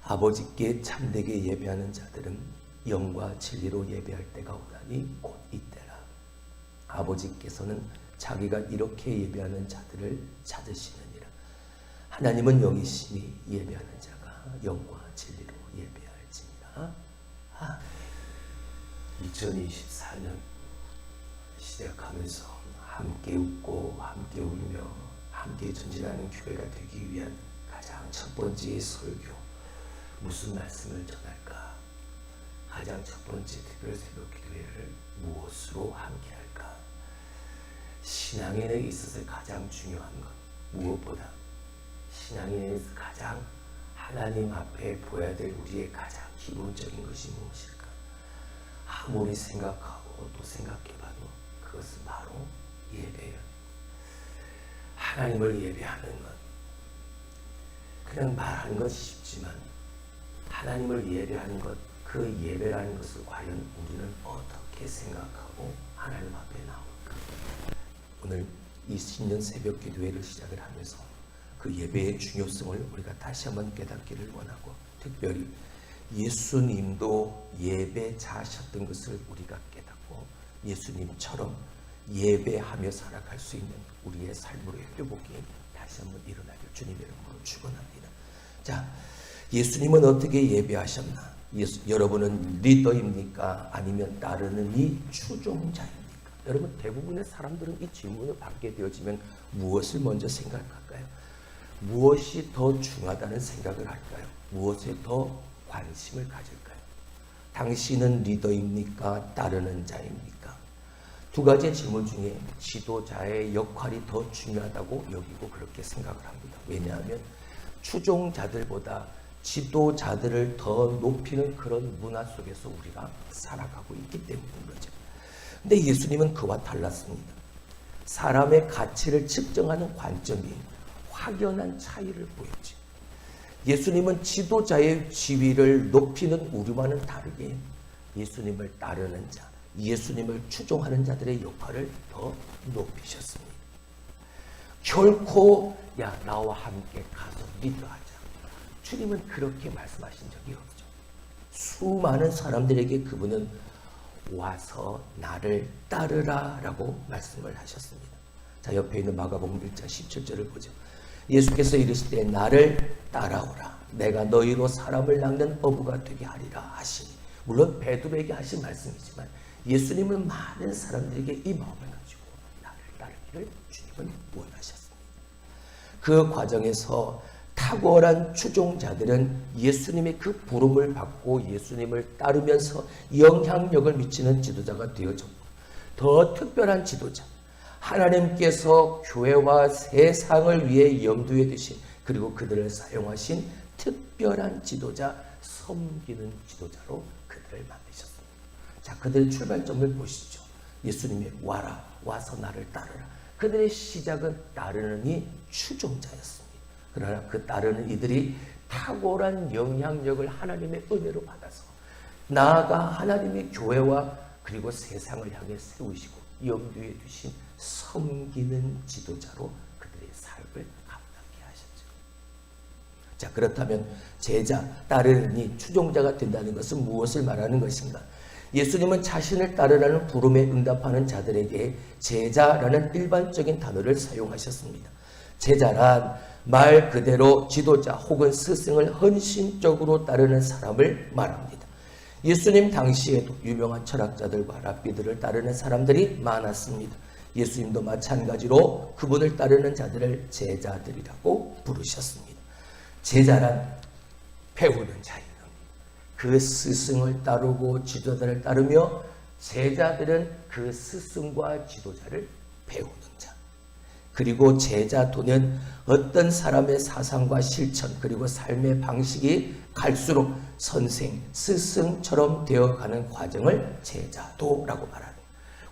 아버지께 참되게 예배하는 자들은 영과 진리로 예배할 때가 오다니 곧 이때라. 아버지께서는 자기가 이렇게 예배하는 자들을 찾으시느니라. 하나님은 영이시니 예배하는 자가 영과 진리로 예배할지니라. 2024년 시작하면서 함께 웃고 함께 울며 함께 전진하는 교회가 되기 위한 가장 첫 번째 설교, 무슨 말씀을 전할까? 가장 첫 번째 특별 새벽 기도회를 무엇으로 함께 할까? 신앙인에 있어서 가장 중요한 것, 무엇보다 신앙인에 있어서 가장 하나님 앞에 보여야 될 우리의 가장 기본적인 것이 무엇일까? 아무리 생각하고 또 생각해봐도 그것은 바로 예배예요. 하나님을 예배하는 것, 그냥 말하는 것이 쉽지만 하나님을 예배하는 것, 그 예배라는 것을 과연 우리는 어떻게 생각하고 하나님 앞에 나올까? 오늘 이 신년 새벽 기도회를 시작을 하면서 그 예배의 중요성을 우리가 다시 한번 깨닫기를 원하고, 특별히 예수님도 예배자셨던 것을 우리가 깨닫고 예수님처럼 예배하며 살아갈 수 있는 우리의 삶으로의 회복이 다시 한번 일어나길 주님의 이름으로 축원합니다. 자, 예수님은 어떻게 예배하셨나? 여러분은 리더입니까? 아니면 따르는 이 추종자입니까? 여러분, 대부분의 사람들은 이 질문을 받게 되어지면 무엇을 먼저 생각할까요? 무엇이 더 중요하다는 생각을 할까요? 무엇에 더 관심을 가질까요? 당신은 리더입니까? 따르는 자입니까? 두 가지 질문 중에 지도자의 역할이 더 중요하다고 여기고 그렇게 생각을 합니다. 왜냐하면 추종자들보다 지도자들을 더 높이는 그런 문화 속에서 우리가 살아가고 있기 때문인 거죠. 근데 예수님은 그와 달랐습니다. 사람의 가치를 측정하는 관점이 확연한 차이를 보였죠. 예수님은 지도자의 지위를 높이는 우리와는 다르게 예수님을 따르는 자, 예수님을 추종하는 자들의 역할을 더 높이셨습니다. 결코 나와 함께 가서 리더하자, 주님은 그렇게 말씀하신 적이 없죠. 수많은 사람들에게 그분은 와서 나를 따르라 라고 말씀을 하셨습니다. 자, 옆에 있는 마가복음 1장 17절을 보죠. 예수께서 이르시되 나를 따라오라, 내가 너희로 사람을 낚는 어부가 되게 하리라 하시니, 물론 베드로에게 하신 말씀이지만 예수님은 많은 사람들에게 이 마음을 가지고 나를 따르기를 주님은 원하셨습니다. 그 과정에서 탁월한 추종자들은 예수님의 그 부름을 받고 예수님을 따르면서 영향력을 미치는 지도자가 되어졌고, 더 특별한 지도자, 하나님께서 교회와 세상을 위해 염두에 두신, 그리고 그들을 사용하신 특별한 지도자, 섬기는 지도자로 그들을 만드셨습니다. 자, 그들의 출발점을 보시죠. 예수님이 와라, 와서 나를 따르라. 그들의 시작은 따르는 이 추종자였습니다. 그러나 그 따르는 이들이 탁월한 영향력을 하나님의 은혜로 받아서 나아가 하나님의 교회와 그리고 세상을 향해 세우시고 염두에 두신 섬기는 지도자로 그들의 삶을 감당케 하셨죠. 자, 그렇다면 제자, 따르는 이 추종자가 된다는 것은 무엇을 말하는 것인가? 예수님은 자신을 따르라는 부름에 응답하는 자들에게 제자라는 일반적인 단어를 사용하셨습니다. 제자란 말 그대로 지도자 혹은 스승을 헌신적으로 따르는 사람을 말합니다. 예수님 당시에도 유명한 철학자들과 랍비들을 따르는 사람들이 많았습니다. 예수님도 마찬가지로 그분을 따르는 자들을 제자들이라고 부르셨습니다. 제자란 배우는 자입니다. 그 스승을 따르고 지도자를 따르며, 제자들은 그 스승과 지도자를 배우는 자. 그리고 제자도는 어떤 사람의 사상과 실천 그리고 삶의 방식이 갈수록 선생, 스승처럼 되어가는 과정을 제자도라고 말합니다.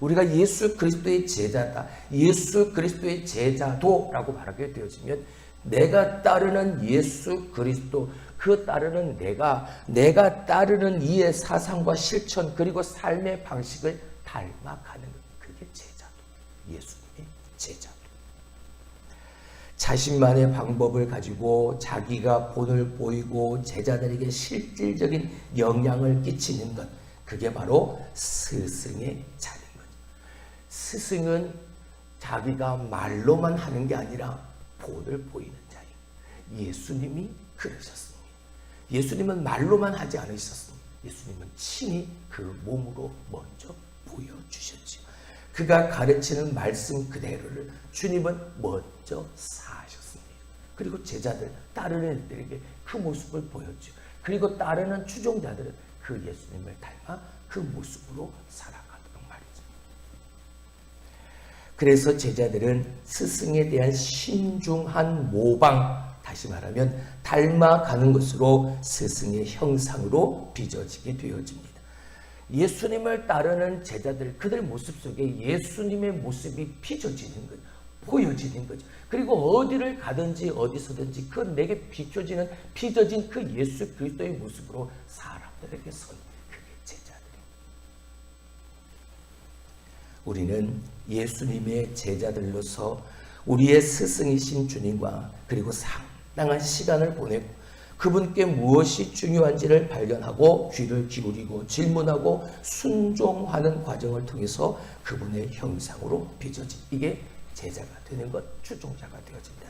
우리가 예수 그리스도의 제자다, 예수 그리스도의 제자도라고 말하게 되어지면 내가 따르는 예수 그리스도, 그 따르는 내가 따르는 이의 사상과 실천 그리고 삶의 방식을 닮아가는 것, 그게 제자도, 예수님의 제자도. 자신만의 방법을 가지고 자기가 본을 보이고 제자들에게 실질적인 영향을 끼치는 것, 그게 바로 스승의 자리인 거죠. 스승은 자기가 말로만 하는 게 아니라 본을 보이는 자예요. 예수님이 그러셨습니다. 예수님은 말로만 하지 않으셨습니다. 예수님은 친히 그 몸으로 먼저 보여주셨죠. 그가 가르치는 말씀 그대로를 주님은 먼저 사하셨습니다. 그리고 제자들, 따르는 이들에게 그 모습을 보였죠. 그리고 따르는 추종자들은 그 예수님을 닮아 그 모습으로 살아가도록 말이죠. 그래서 제자들은 스승에 대한 신중한 모방, 다시 말하면 닮아가는 것으로 스승의 형상으로 빚어지게 되어집니다. 예수님을 따르는 제자들, 그들 모습 속에 예수님의 모습이 빚어지는 거죠. 보여지는 거죠. 그리고 어디를 가든지 어디서든지 그 내게 비춰지는, 빚어진 그 예수 그리스도의 모습으로 사람들에게 선, 그게 제자들입니다. 우리는 예수님의 제자들로서 우리의 스승이신 주님과 그리고 상당한 시간을 보내고 그분께 무엇이 중요한지를 발견하고 귀를 기울이고 질문하고 순종하는 과정을 통해서 그분의 형상으로 빚어진, 이게 제자가 되는 것, 추종자가 되어진다.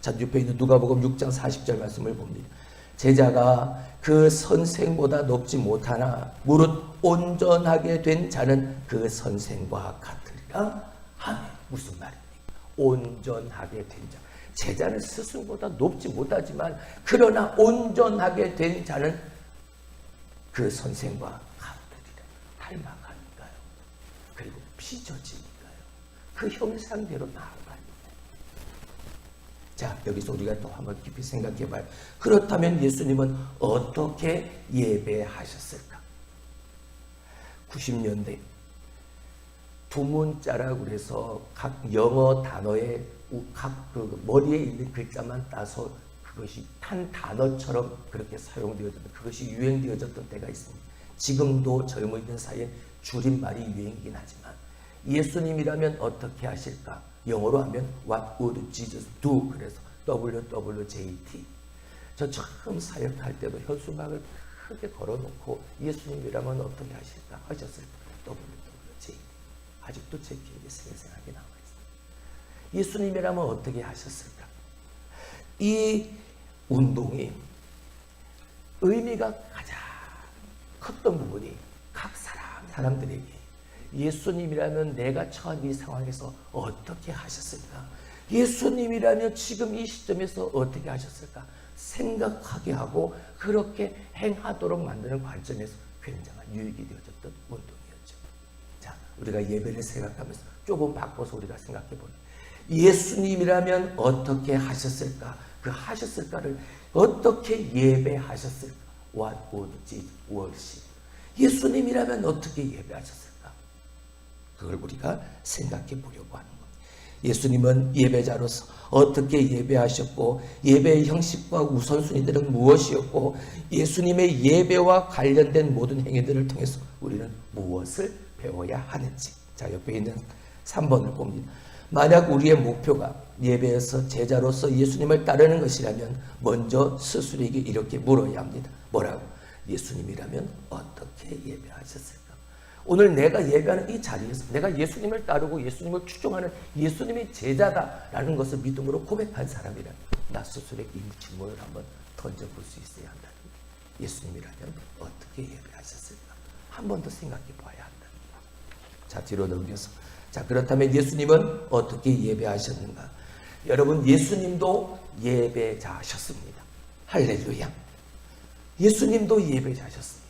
자, 옆에 있는 누가복음 6장 40절 말씀을 봅니다. 제자가 그 선생보다 높지 못하나 무릇 온전하게 된 자는 그 선생과 같으리라 하네. 무슨 말입니까? 온전하게 된 자. 제자는 스승보다 높지 못하지만 그러나 온전하게 된 자는 그 선생과 같으리라. 닮아가니까요. 그리고 빚어지니까요. 그 형상대로 나아가니까요. 자, 여기서 우리가 또 한번 깊이 생각해 봐요. 그렇다면 예수님은 어떻게 예배하셨을까? 90년대 두문자라고 그래서 각 영어 단어에 각 그 머리에 있는 글자만 따서 그것이 한 단어처럼 그렇게 사용되어졌던, 그것이 유행되어졌던 때가 있습니다. 지금도 젊은이들 사이에 줄임말이 유행이긴 하지만 예수님이라면 어떻게 하실까? 영어로 하면 What would Jesus do? 그래서 WWJD. 저 처음 사역할 때도 현수막을 크게 걸어놓고 예수님이라면 어떻게 하실까? 하셨을 때 WWJD. 아직도 제 기억에 생생하게 남아있습니다. 예수님이라면 어떻게 하셨을까? 이 운동이 의미가 가장 컸던 부분이 각 사람들에게 예수님이라면 내가 처한 이 상황에서 어떻게 하셨을까? 예수님이라면 지금 이 시점에서 어떻게 하셨을까? 생각하게 하고 그렇게 행하도록 만드는 관점에서 굉장한 유익이 되어졌던 운동이었죠. 자, 우리가 예배를 생각하면서 조금 바꿔서 우리가 생각해 보면 예수님이라면 어떻게 하셨을까? 그 하셨을까를 어떻게 예배하셨을까? What would Jesus worship? 예수님이라면 어떻게 예배하셨을까? 그걸 우리가 생각해 보려고 하는 겁니다. 예수님은 예배자로서 어떻게 예배하셨고 예배의 형식과 우선순위들은 무엇이었고 예수님의 예배와 관련된 모든 행위들을 통해서 우리는 무엇을 배워야 하는지. 자, 옆에 있는 3번을 봅니다. 만약 우리의 목표가 예배에서 제자로서 예수님을 따르는 것이라면 먼저 스스로에게 이렇게 물어야 합니다. 뭐라고? 예수님이라면 어떻게 예배하셨을까? 오늘 내가 예배하는 이 자리에서 내가 예수님을 따르고 예수님을 추종하는 예수님의 제자다라는 것을 믿음으로 고백한 사람이라면 나 스스로에게 이 질문을 한번 던져볼 수 있어야 한다는 거예요. 예수님이라면 어떻게 예배하셨을까? 한 번 더 생각해 봐야 한다는 거예요. 자, 뒤로 넘겨서. 자, 그렇다면 예수님은 어떻게 예배하셨는가? 여러분, 예수님도 예배자셨습니다. 할렐루야. 예수님도 예배자셨습니다.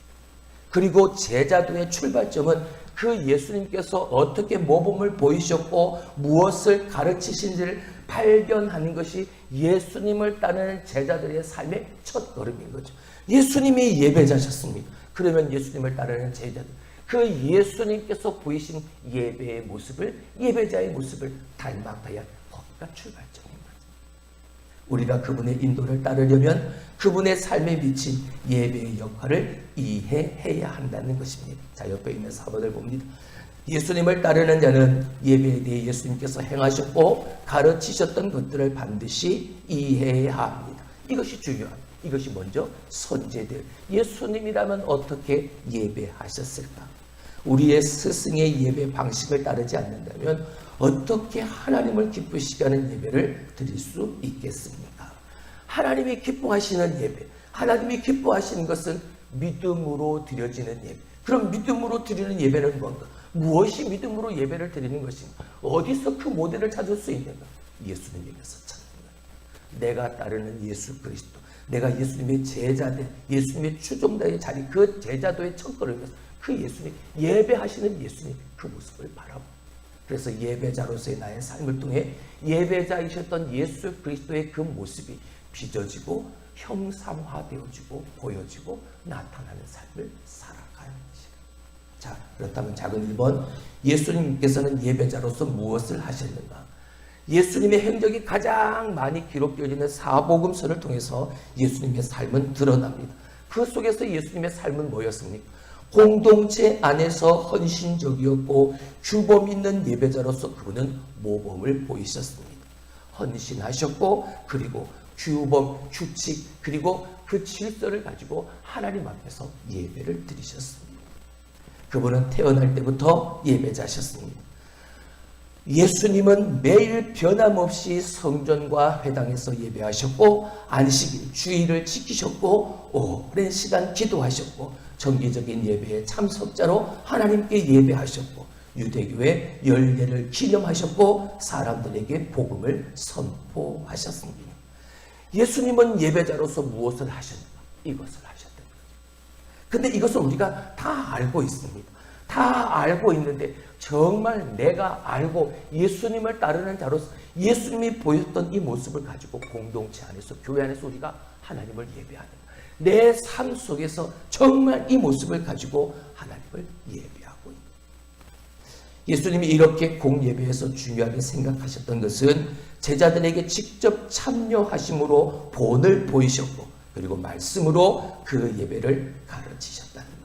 그리고 제자도의 출발점은 그 예수님께서 어떻게 모범을 보이셨고 무엇을 가르치신지를 발견하는 것이 예수님을 따르는 제자들의 삶의 첫 걸음인 거죠. 예수님이 예배자셨습니다. 그러면 예수님을 따르는 제자들, 그 예수님께서 보이신 예배의 모습을, 예배자의 모습을 닮아가야 거기가 출발점인 거죠. 우리가 그분의 인도를 따르려면 그분의 삶에 미친 예배의 역할을 이해해야 한다는 것입니다. 자, 옆에 있는 4번을 봅니다. 예수님을 따르는 자는 예배에 대해 예수님께서 행하셨고 가르치셨던 것들을 반드시 이해해야 합니다. 이것이 중요합니다. 이것이 먼저 선제들. 예수님이라면 어떻게 예배하셨을까? 우리의 스승의 예배 방식을 따르지 않는다면 어떻게 하나님을 기쁘시게 하는 예배를 드릴 수 있겠습니까? 하나님이 기뻐하시는 예배, 하나님이 기뻐하시는 것은 믿음으로 드려지는 예배. 그럼 믿음으로 드리는 예배는 뭔가? 무엇이 믿음으로 예배를 드리는 것인가? 어디서 그 모델을 찾을 수 있는가? 예수님에게서 찾는 거예요. 내가 따르는 예수 그리스도, 내가 예수님의 제자된, 예수님의 추종자의 자리, 그 제자도의 첫걸음에서 그 예수님, 예배하시는 예수님 그 모습을 바라보고, 그래서 예배자로서의 나의 삶을 통해 예배자이셨던 예수 그리스도의 그 모습이 빚어지고 형상화되어지고 보여지고 나타나는 삶을 살아가는 것이다. 자, 그렇다면 작은 1번, 예수님께서는 예배자로서 무엇을 하셨는가? 예수님의 행적이 가장 많이 기록되어 있는 사복음서를 통해서 예수님의 삶은 드러납니다. 그 속에서 예수님의 삶은 뭐였습니까? 공동체 안에서 헌신적이었고 규범 있는 예배자로서 그분은 모범을 보이셨습니다. 헌신하셨고, 그리고 규범, 규칙, 그리고 그 질서를 가지고 하나님 앞에서 예배를 드리셨습니다. 그분은 태어날 때부터 예배자셨습니다. 예수님은 매일 변함없이 성전과 회당에서 예배하셨고, 안식일, 주일을 지키셨고, 오랜 시간 기도하셨고, 정기적인 예배의 참석자로 하나님께 예배하셨고, 유대교의 열례를 기념하셨고, 사람들에게 복음을 선포하셨습니다. 예수님은 예배자로서 무엇을 하셨는가? 이것을 하셨던 거죠. 근데 이것을 우리가 다 알고 있습니다. 다 알고 있는데 정말 내가 알고 예수님을 따르는 자로서 예수님이 보였던 이 모습을 가지고 공동체 안에서, 교회 안에서 우리가 하나님을 예배하는, 내 삶 속에서 정말 이 모습을 가지고 하나님을 예배하고 있는, 예수님이 이렇게 공예배에서 중요하게 생각하셨던 것은 제자들에게 직접 참여하심으로 본을 보이셨고, 그리고 말씀으로 그 예배를 가르치셨다는 거예요.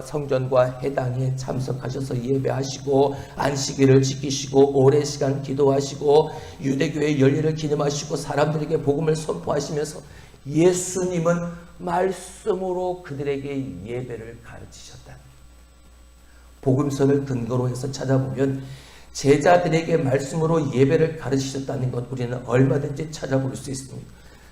성전과 회당에 참석하셔서 예배하시고, 안식일을 지키시고, 오랜 시간 기도하시고, 유대교의 열례를 기념하시고, 사람들에게 복음을 선포하시면서 예수님은 말씀으로 그들에게 예배를 가르치셨다. 복음서를 근거로 해서 찾아보면 제자들에게 말씀으로 예배를 가르치셨다는 것 우리는 얼마든지 찾아볼 수 있습니다.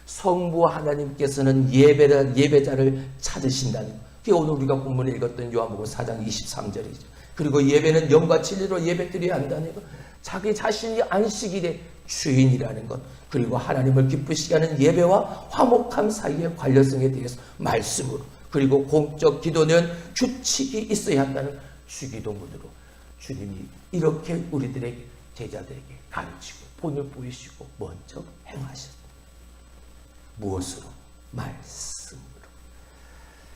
성부 하나님께서는 예배자를 찾으신다는 것. 그게 오늘 우리가 본문에 읽었던 요한복음 4장 23절이죠. 그리고 예배는 영과 진리로 예배드려야 한다는 것. 자기 자신이 안식일의 주인이라는 것. 그리고 하나님을 기쁘시게 하는 예배와 화목함 사이의 관련성에 대해서 말씀으로, 그리고 공적 기도는 규칙이 있어야 한다는 주기도문으로 주님이 이렇게 우리들에게, 제자들에게 가르치고 본을 보이시고 먼저 행하셨습니다. 무엇으로? 말씀으로.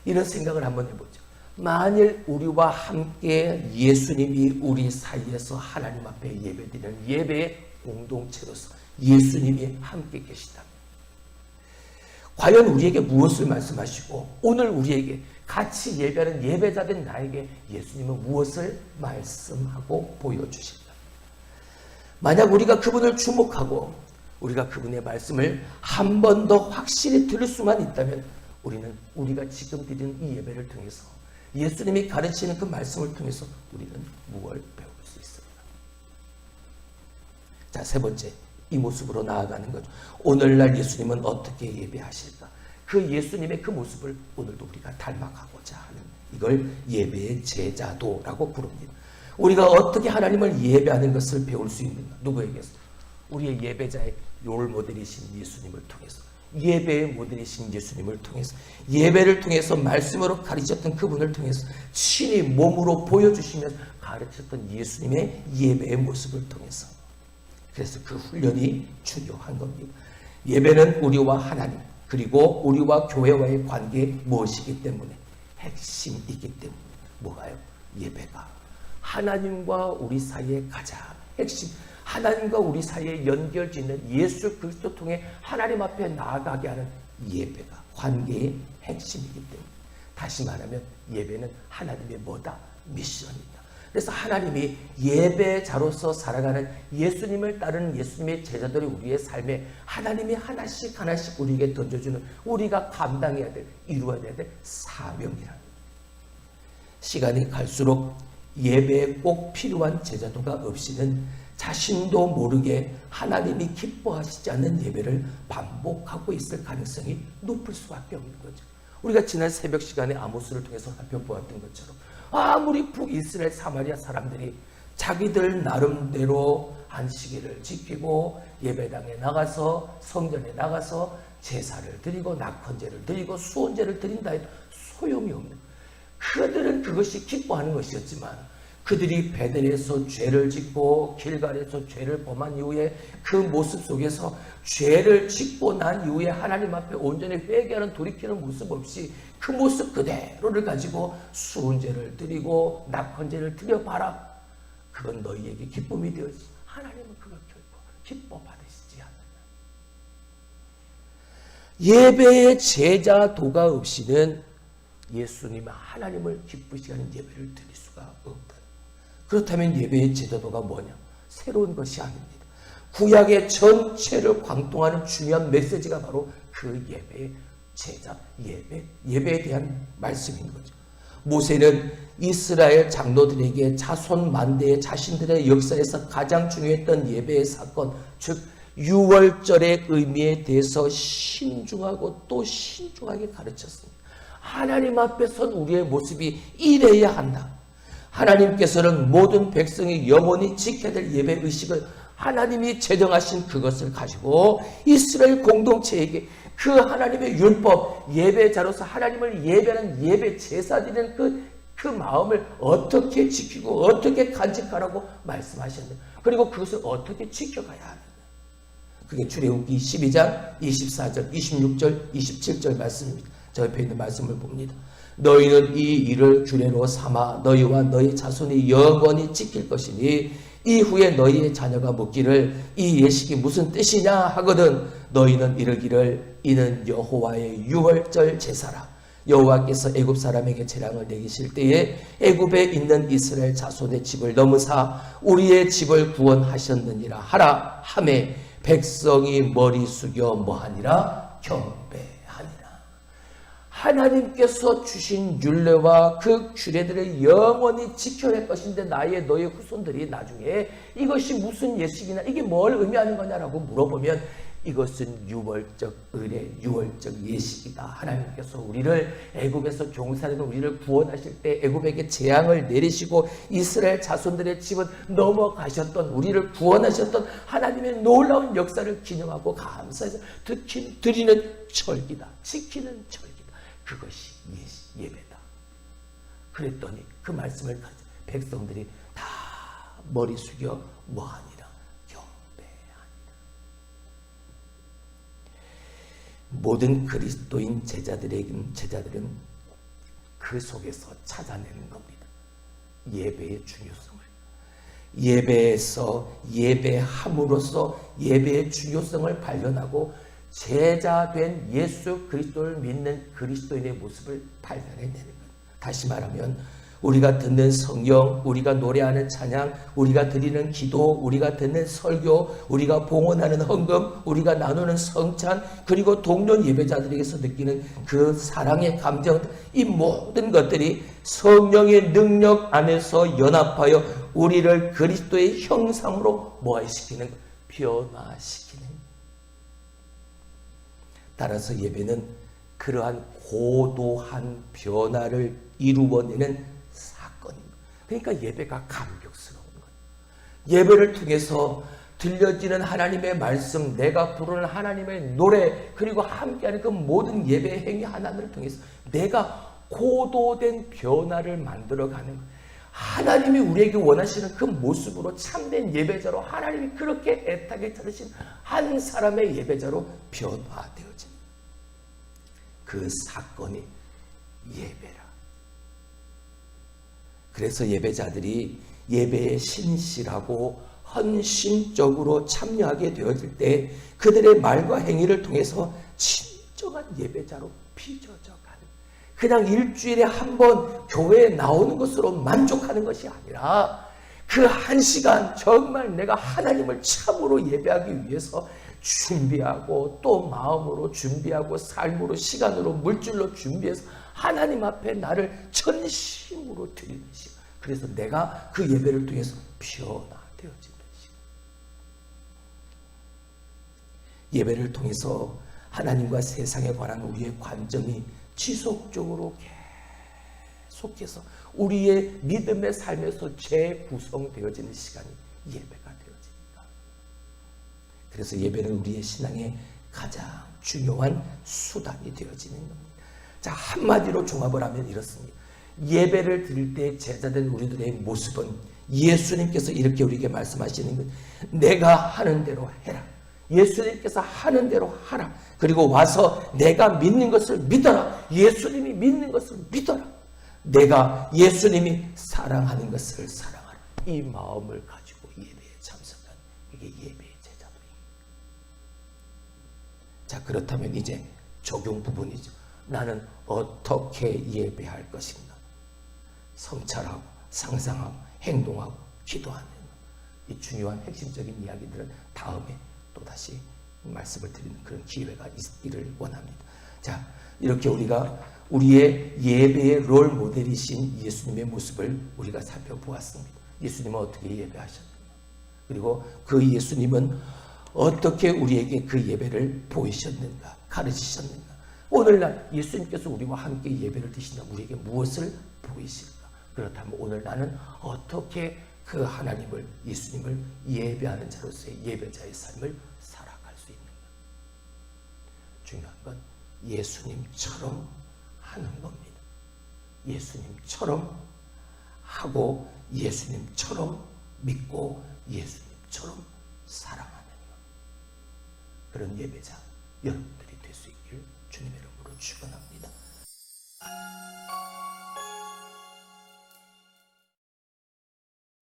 이런 생각을 한번 해보죠. 만일 우리와 함께 예수님이 우리 사이에서 하나님 앞에 예배드리는 예배의 공동체로서 예수님이 함께 계시다면 과연 우리에게 무엇을 말씀하시고, 오늘 우리에게 같이 예배하는 예배자된 나에게 예수님은 무엇을 말씀하고 보여주실까? 만약 우리가 그분을 주목하고 우리가 그분의 말씀을 한 번 더 확실히 들을 수만 있다면 우리는 우리가 지금 드리는 이 예배를 통해서, 예수님이 가르치는 그 말씀을 통해서 우리는 무엇을 배울 수 있습니다. 자, 세 번째, 이 모습으로 나아가는 거죠. 오늘날 예수님은 어떻게 예배하실까? 그 예수님의 그 모습을 오늘도 우리가 닮아가고자 하는, 이걸 예배의 제자도라고 부릅니다. 우리가 어떻게 하나님을 예배하는 것을 배울 수 있는가? 누구에게서? 우리의 예배자의 롤모델이신 예수님을 통해서, 예배의 모델이신 예수님을 통해서, 예배를 통해서 말씀으로 가르쳤던 그분을 통해서, 친히 몸으로 보여주시면서 가르쳤던 예수님의 예배의 모습을 통해서. 그래서 그 훈련이 중요한 겁니다. 예배는 우리와 하나님, 그리고 우리와 교회와의 관계의 무엇이기 때문에, 핵심이기 때문에. 뭐가요? 예배가 하나님과 우리 사이의 가장 핵심, 하나님과 우리 사이에 연결짓는 예수 그리스도 통해 하나님 앞에 나아가게 하는 예배가 관계의 핵심이기 때문에. 다시 말하면 예배는 하나님의 뭐다? 미션이다. 그래서 하나님이 예배자로서 살아가는 예수님을 따르는 예수님의 제자들이 우리의 삶에 하나님이 하나씩 하나씩 우리에게 던져주는 우리가 감당해야 될, 이루어야 될 사명이라. 시간이 갈수록 예배에 꼭 필요한 제자도가 없이는 자신도 모르게 하나님이 기뻐하시지 않는 예배를 반복하고 있을 가능성이 높을 수밖에 없는 거죠. 우리가 지난 새벽 시간에 아모스를 통해서 살펴보았던 것처럼 아무리 북이스라엘 사마리아 사람들이 자기들 나름대로 안식일을 지키고 예배당에 나가서 성전에 나가서 제사를 드리고 낙헌제를 드리고 수온제를 드린다 해도 소용이 없는, 그들은 그것이 기뻐하는 것이었지만 그들이 베델에서 죄를 짓고 길갈에서 죄를 범한 이후에 그 모습 속에서 죄를 짓고 난 이후에 하나님 앞에 온전히 회개하는 돌이키는 모습 없이 그 모습 그대로를 가지고 수은제를 드리고 낙헌제를 드려봐라. 그건 너희에게 기쁨이 되었지. 하나님은 그걸 결코 기뻐 받으시지 않는다. 예배의 제자도가 없이는 예수님의 하나님을 기쁘시게 하는 예배를 드릴 수가 없다. 그렇다면 예배의 제자도가 뭐냐? 새로운 것이 아닙니다. 구약의 전체를 광동하는 중요한 메시지가 바로 그 예배의 제자, 예배에 대한 말씀인 거죠. 모세는 이스라엘 장로들에게 자손 만대의 자신들의 역사에서 가장 중요했던 예배의 사건, 즉 유월절의 의미에 대해서 신중하고 또 신중하게 가르쳤습니다. 하나님 앞에 선 우리의 모습이 이래야 한다. 하나님께서는 모든 백성이 영원히 지켜야 될 예배 의식을 하나님이 제정하신 그것을 가지고 이스라엘 공동체에게 그 하나님의 율법, 예배자로서 하나님을 예배하는 예배 제사드리는 그 마음을 어떻게 지키고 어떻게 간직하라고 말씀하셨는데, 그리고 그것을 어떻게 지켜가야 하는가. 그게 출애굽기 12장 24절, 26절, 27절 말씀입니다. 저 옆에 있는 말씀을 봅니다. 너희는 이 일을 규례로 삼아 너희와 너희 자손이 영원히 지킬 것이니 이후에 너희의 자녀가 묻기를 이 예식이 무슨 뜻이냐 하거든 너희는 이르기를 이는 여호와의 유월절 제사라. 여호와께서 애굽 사람에게 재앙을 내리실 때에 애굽에 있는 이스라엘 자손의 집을 넘으사 우리의 집을 구원하셨느니라 하라 하매 백성이 머리 숙여 뭐하니라 경배하니라. 하나님께서 주신 율례와 그 규례들을 영원히 지켜야 할 것인데 너의 후손들이 나중에 이것이 무슨 예식이나 이게 뭘 의미하는 거냐라고 물어보면 이것은 유월적 의례, 유월적 예식이다. 하나님께서 우리를 애굽에서 종살이는 우리를 구원하실 때 애굽에게 재앙을 내리시고 이스라엘 자손들의 집은 넘어가셨던 우리를 구원하셨던 하나님의 놀라운 역사를 기념하고 감사해서 드리는 절기다. 지키는 절기다. 그것이 예배다. 그랬더니 그 말씀을 가진 백성들이 다 머리 숙여 뭐하니라 경배하니라. 모든 그리스도인 제자들은 그 속에서 찾아내는 겁니다. 예배의 중요성을. 예배에서 예배함으로써 예배의 중요성을 발견하고 제자된 예수 그리스도를 믿는 그리스도인의 모습을 발견해내는 것. 다시 말하면 우리가 듣는 성경, 우리가 노래하는 찬양, 우리가 드리는 기도, 우리가 듣는 설교, 우리가 봉헌하는 헌금, 우리가 나누는 성찬, 그리고 동료 예배자들에게서 느끼는 그 사랑의 감정, 이 모든 것들이 성령의 능력 안에서 연합하여 우리를 그리스도의 형상으로 뭐시키는 것, 변화시키는 것. 따라서 예배는 그러한 고도한 변화를 이루어내는 사건입니다. 그러니까 예배가 감격스러운 거예요. 예배를 통해서 들려지는 하나님의 말씀, 내가 부르는 하나님의 노래, 그리고 함께하는 그 모든 예배 행위 하나를 통해서 내가 고도된 변화를 만들어가는 거예요. 하나님이 우리에게 원하시는 그 모습으로 참된 예배자로 하나님이 그렇게 애타게 찾으신 한 사람의 예배자로 변화되어집니다. 그 사건이 예배라. 그래서 예배자들이 예배에 신실하고 헌신적으로 참여하게 되어질 때 그들의 말과 행위를 통해서 진정한 예배자로 빚어져 가는 그냥 일주일에 한 번 교회에 나오는 것으로 만족하는 것이 아니라 그 한 시간 정말 내가 하나님을 참으로 예배하기 위해서 준비하고 또 마음으로 준비하고 삶으로 시간으로 물질로 준비해서 하나님 앞에 나를 전심으로 드리는 시간. 그래서 내가 그 예배를 통해서 변화되어지는 시간. 예배를 통해서 하나님과 세상에 관한 우리의 관점이 지속적으로 계속해서 우리의 믿음의 삶에서 재구성되어지는 시간이 예배가 되어집니다. 그래서 예배는 우리의 신앙의 가장 중요한 수단이 되어지는 겁니다. 자, 한마디로 종합을 하면 이렇습니다. 예배를 드릴 때 제자된 우리들의 모습은 예수님께서 이렇게 우리에게 말씀하시는 것, 내가 하는 대로 해라. 예수님께서 하는 대로 하라. 그리고 와서 내가 믿는 것을 믿어라. 예수님이 믿는 것을 믿어라. 내가 예수님이 사랑하는 것을 사랑하라. 이 마음을 가지고 예배에 참석한 이게 예배의 제자들입니다. 자, 그렇다면 이제 적용 부분이죠. 나는 어떻게 예배할 것인가? 성찰하고 상상하고 행동하고 기도하는 이 중요한 핵심적인 이야기들은 다음에 또다시 말씀을 드리는 그런 기회가 있기를 원합니다. 자, 이렇게 우리가 우리의 예배의 롤 모델이신 예수님의 모습을 우리가 살펴보았습니다. 예수님은 어떻게 예배하셨는가? 그리고 그 예수님은 어떻게 우리에게 그 예배를 보이셨는가? 가르치셨는가? 오늘날 예수님께서 우리와 함께 예배를 드신다 우리에게 무엇을 보이실까? 그렇다면 오늘 나는 어떻게 그 하나님을, 예수님을 예배하는 자로서의 예배자의 삶을 살아갈 수 있는가? 중요한 건 예수님처럼 하는 겁니다. 예수님처럼 하고 예수님처럼 믿고 예수님처럼 사랑하는 것. 그런 예배자 여러분들이 될 수 있길 주님의 이름으로 축원합니다.